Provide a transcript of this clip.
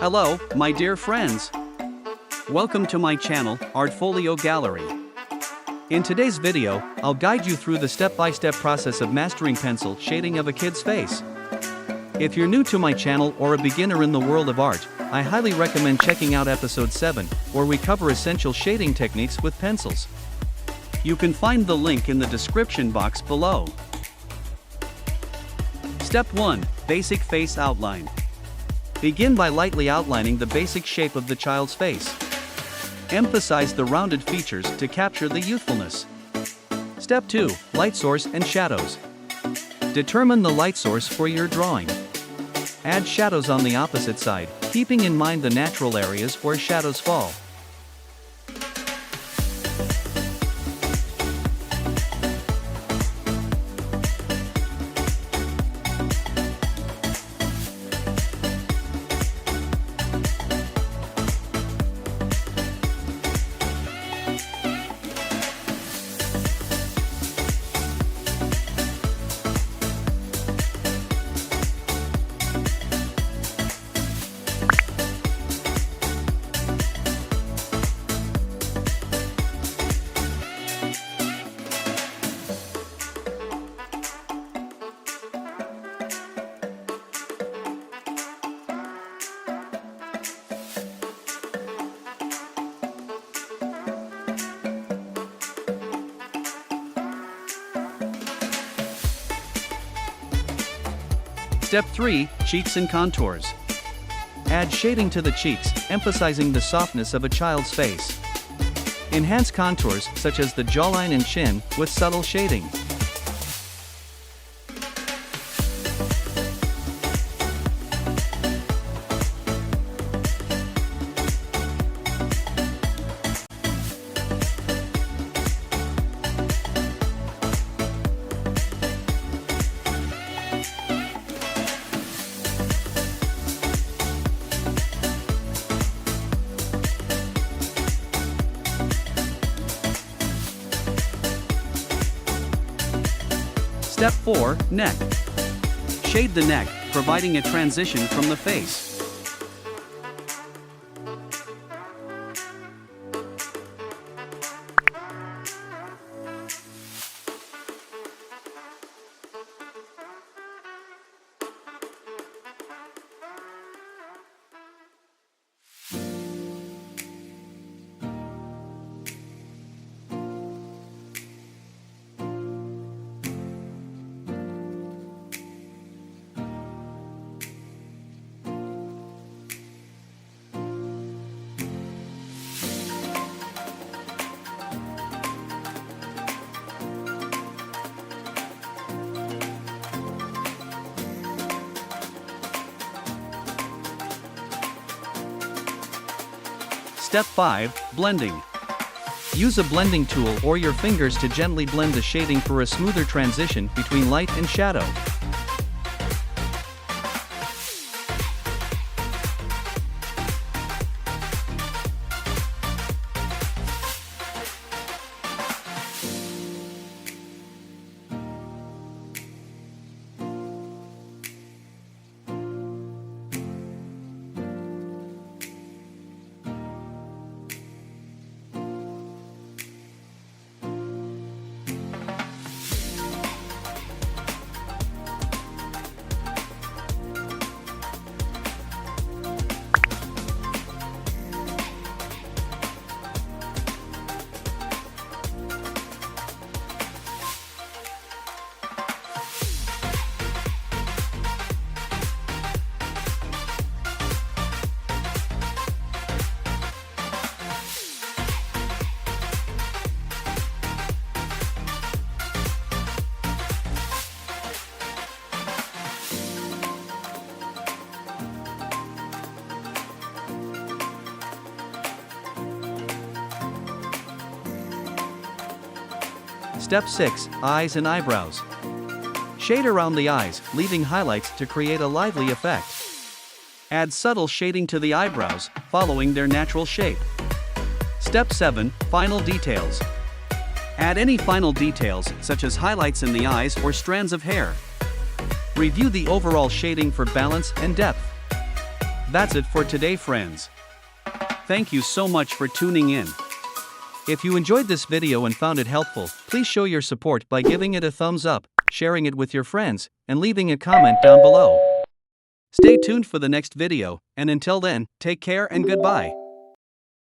Hello, my dear friends. Welcome to my channel, Artfolio Gallery. In today's video, I'll guide you through the step-by-step process of mastering pencil shading of a kid's face. If you're new to my channel or a beginner in the world of art, I highly recommend checking out episode 7, where we cover essential shading techniques with pencils. You can find the link in the description box below. Step 1. Basic face outline. Begin by lightly outlining the basic shape of the child's face. Emphasize the rounded features to capture the youthfulness. Step 2. Light source and shadows. Determine the light source for your drawing. Add shadows on the opposite side, keeping in mind the natural areas where shadows fall. Step 3. Cheeks and contours. Add shading to the cheeks, emphasizing the softness of a child's face. Enhance contours, such as the jawline and chin, with subtle shading. Step 4. Neck. Shade the neck, providing a transition from the face. Step 5. Blending. Use a blending tool or your fingers to gently blend the shading for a smoother transition between light and shadow. Step 6. Eyes and eyebrows. Shade around the eyes, leaving highlights to create a lively effect. Add subtle shading to the eyebrows, following their natural shape. Step 7. Final details. Add any final details, such as highlights in the eyes or strands of hair. Review the overall shading for balance and depth. That's it for today, friends. Thank you so much for tuning in. If you enjoyed this video and found it helpful, please show your support by giving it a thumbs up, sharing it with your friends, and leaving a comment down below. Stay tuned for the next video, and until then, take care and goodbye.